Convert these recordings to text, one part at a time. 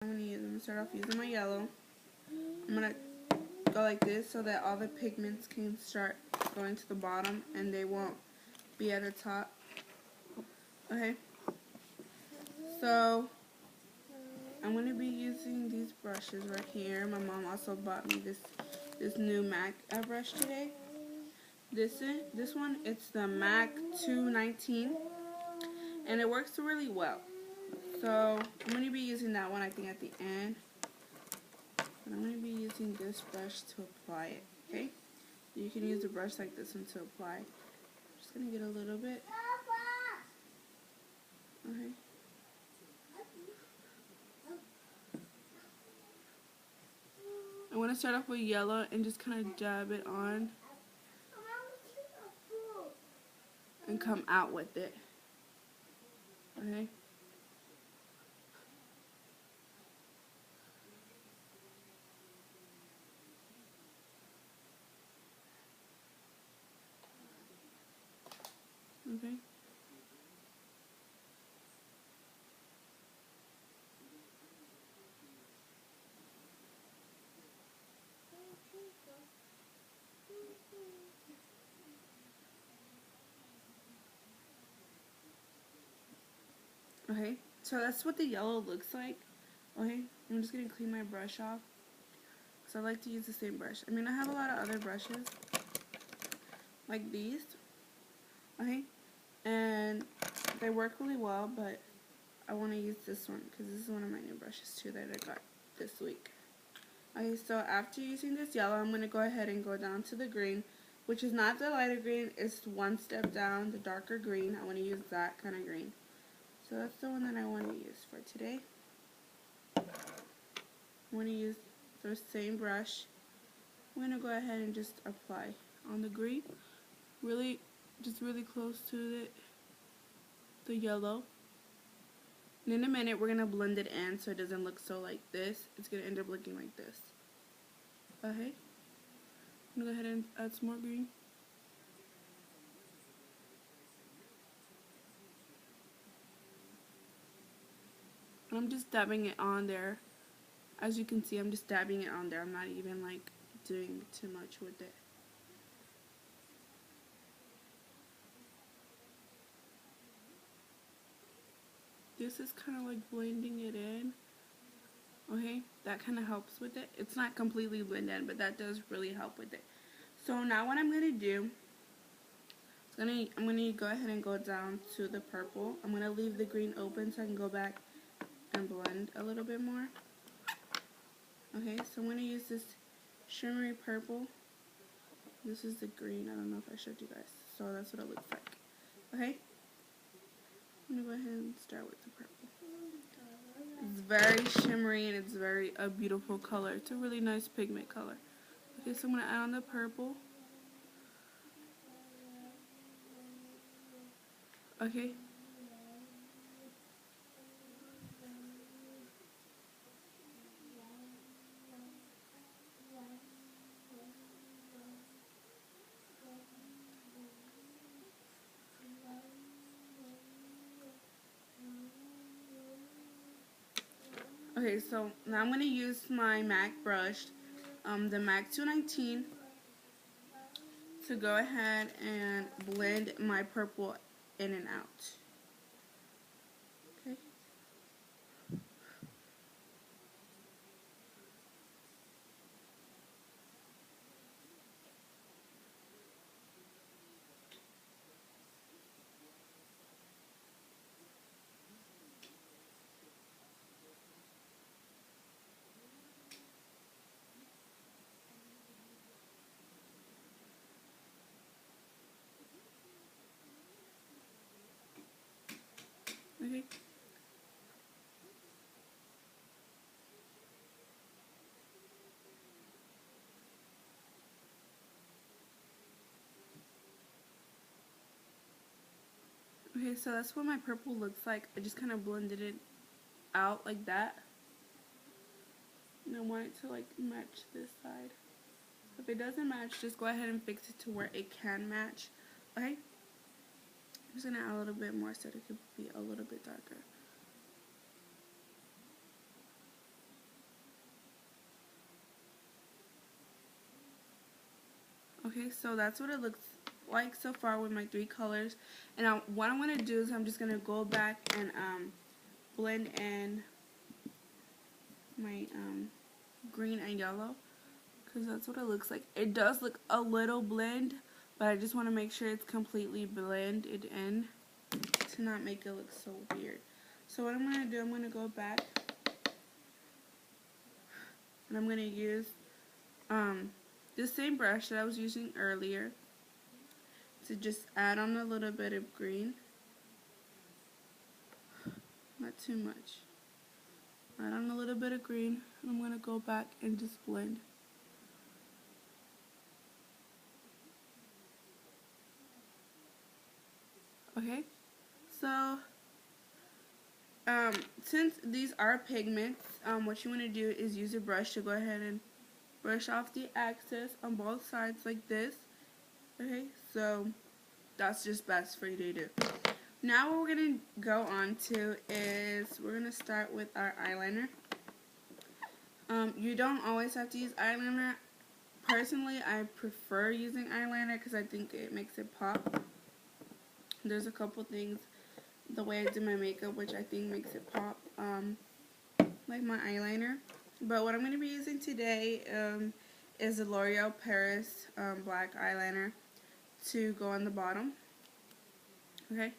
I'm gonna start off using my yellow. I'm gonna go like this so that all the pigments can start going to the bottom and they won't be at the top. Okay. So I'm gonna be using these brushes right here. My mom also bought me this new MAC brush today. This one, it's the MAC 219, and it works really well. So I'm going to be using that one, I think, at the end. But I'm going to be using this brush to apply it, okay? You can use a brush like this one to apply. I'm just going to get a little bit. Okay. I want to start off with yellow and just kind of dab it on and come out with it. Okay. Okay. Okay, so that's what the yellow looks like. Okay, I'm just going to clean my brush off because I like to use the same brush. I mean, I have a lot of other brushes like these, okay, and they work really well, but I want to use this one because this is one of my new brushes too that I got this week. Okay, so after using this yellow, I'm going to go ahead and go down to the green, which is not the lighter green, it's one step down, the darker green. I want to use that kind of green. So that's the one that I want to use for today. I want to use the same brush. I'm going to go ahead and just apply on the green, just really close to the yellow. And in a minute, we're going to blend it in so it doesn't look so like this. It's going to end up looking like this. Okay. I'm going to go ahead and add some more green. I'm just dabbing it on there. As you can see, I'm just dabbing it on there. I'm not even like doing too much with it. This is kind of like blending it in. Okay, that kind of helps with it. It's not completely blended in, but that does really help with it. So now what I'm going to do, I'm going to go ahead and go down to the purple. I'm going to leave the green open so I can go back and blend a little bit more. Okay, so I'm going to use this shimmery purple. This is the green. I don't know if I showed you guys. So that's what it looks like. Okay, I'm going to go ahead and start with the purple. It's very shimmery and it's very a beautiful color. It's a really nice pigment color. Okay, so I'm going to add on the purple. Okay. Okay, so now I'm going to use my MAC brush, the MAC 219, to go ahead and blend my purple in and out. Okay. Okay. Okay, so that's what my purple looks like. I just kind of blended it out like that. And I want it to like match this side. If it doesn't match, just go ahead and fix it to where it can match. Okay? I'm just going to add a little bit more so it could be a little bit darker. Okay, so that's what it looks like so far with my 3 colors. And now what I'm going to do is I'm just going to go back and blend in my green and yellow, because that's what it looks like. It does look a little blend, but I just want to make sure it's completely blended in to not make it look so weird. So what I'm going to do, I'm going to go back and I'm going to use the same brush that I was using earlier to just add on a little bit of green. Not too much. Add on a little bit of green, and I'm going to go back and just blend. Okay, so since these are pigments, what you want to do is use a brush to go ahead and brush off the excess on both sides like this. Okay, so that's just best for you to do. Now what we're going to go on to is we're going to start with our eyeliner. You don't always have to use eyeliner. Personally, I prefer using eyeliner because I think it makes it pop. There's a couple things the way I do my makeup which I think makes it pop, like my eyeliner. But what I'm going to be using today is the L'Oreal Paris black eyeliner to go on the bottom. Okay.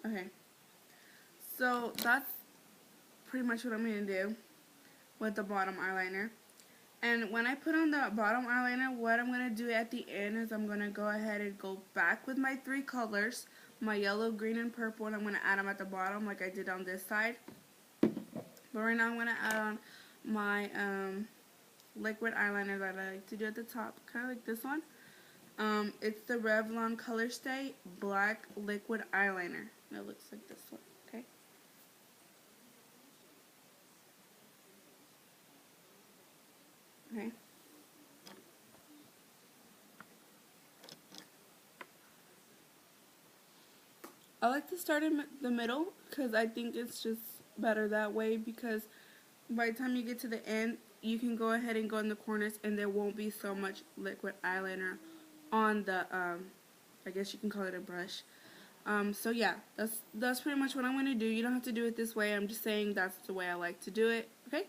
Okay. So that's pretty much what I'm going to do with the bottom eyeliner. And when I put on the bottom eyeliner, what I'm going to do at the end is I'm going to go ahead and go back with my 3 colors, my yellow, green, and purple, and I'm going to add them at the bottom like I did on this side. But right now I'm going to add on my liquid eyeliner that I like to do at the top, kind of like this one. It's the Revlon Color Stay Black Liquid Eyeliner. It looks like this one, okay? Okay. I like to start in the middle because I think it's just better that way, because by the time you get to the end, you can go ahead and go in the corners and there won't be so much liquid eyeliner on the, I guess you can call it a brush. So yeah, that's pretty much what I'm going to do. You don't have to do it this way. I'm just saying that's the way I like to do it, okay?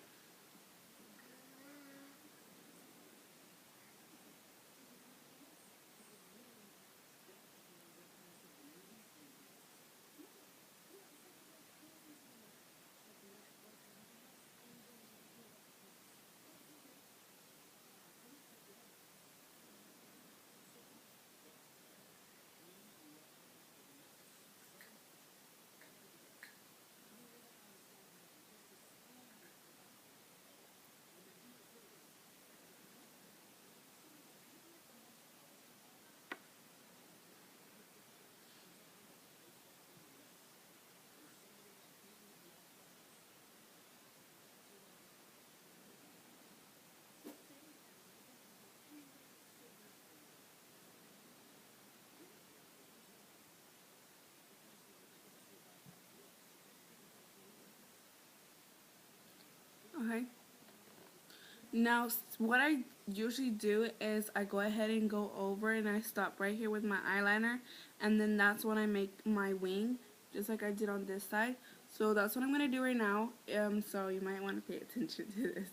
Okay. Now, what I usually do is I go ahead and go over and I stop right here with my eyeliner, and then that's when I make my wing, just like I did on this side. So that's what I'm going to do right now, so you might want to pay attention to this.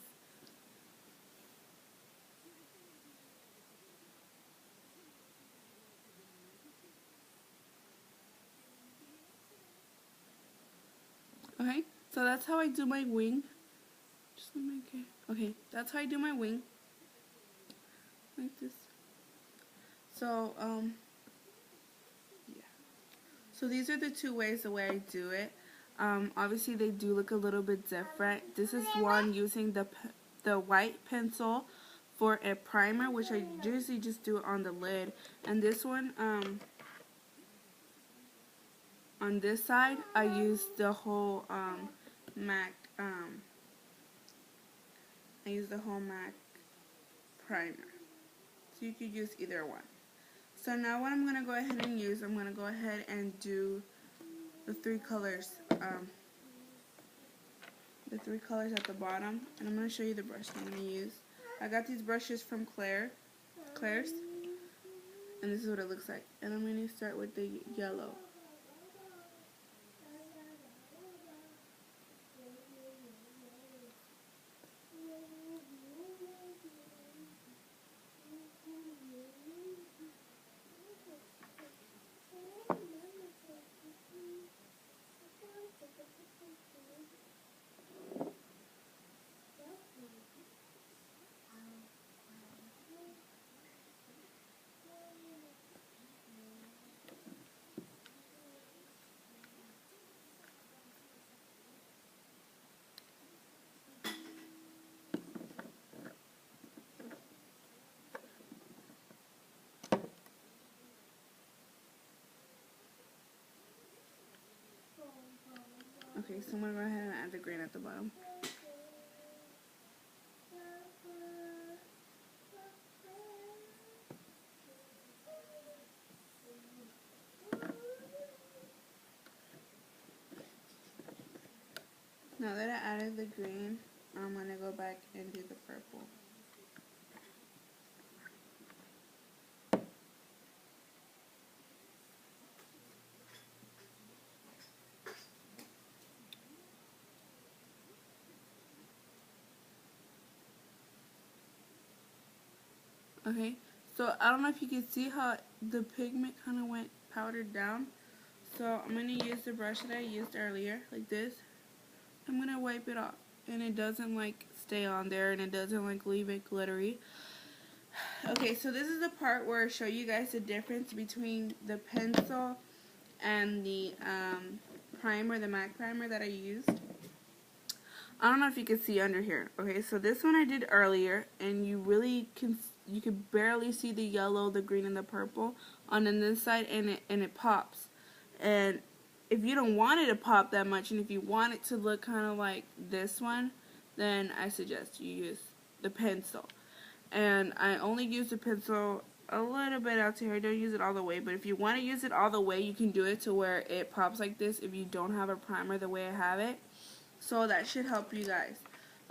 Okay, so that's how I do my wing. Just let me get, okay, that's how I do my wing. Like this. So, yeah. So these are the 2 ways the way I do it. Obviously they do look a little bit different. This is one using the white pencil for a primer, which I usually just do it on the lid. And this one, on this side, I use the whole MAC, I use the whole MAC primer. So you could use either one. So now what I'm going to go ahead and use, I'm going to go ahead and do the three colors at the bottom, and I'm going to show you the brush I'm going to use. I got these brushes from Claire's, and this is what it looks like. And I'm going to start with the yellow. Okay, so I'm going to go ahead and add the green at the bottom. Now that I added the green, I'm going to go back and do the purple. Okay, so I don't know if you can see how the pigment kind of went powdered down. So I'm going to use the brush that I used earlier, like this. I'm going to wipe it off, and it doesn't like stay on there, and it doesn't like leave it glittery. Okay, so this is the part where I show you guys the difference between the pencil and the primer, the MAC primer that I used. I don't know if you can see under here. Okay, so this one I did earlier, and you could barely see the yellow, the green, and the purple on this side, and it pops. And if you don't want it to pop that much, and if you want it to look kind of like this one, then I suggest you use the pencil. And I only use the pencil a little bit out here. I don't use it all the way, but if you want to use it all the way, you can do it to where it pops like this if you don't have a primer the way I have it. So that should help you guys.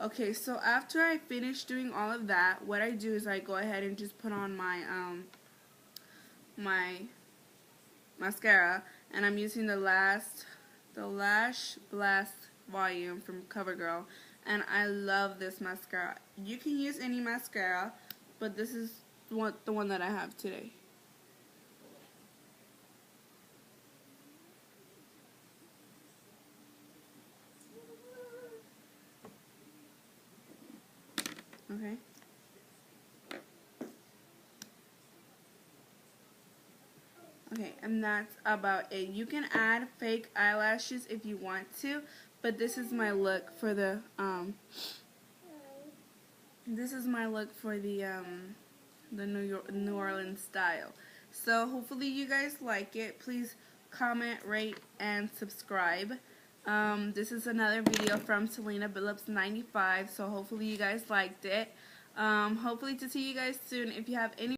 Okay, so after I finish doing all of that, what I do is I go ahead and just put on my my mascara, and I'm using the Lash Blast Volume from CoverGirl, and I love this mascara. You can use any mascara, but this is the one that I have today. Okay. Okay, and that's about it. You can add fake eyelashes if you want to, but this is my look for the New Orleans style. So hopefully you guys like it. Please comment, rate, and subscribe. This is another video from Selena Billups 95, so hopefully you guys liked it. Hopefully to see you guys soon. If you have any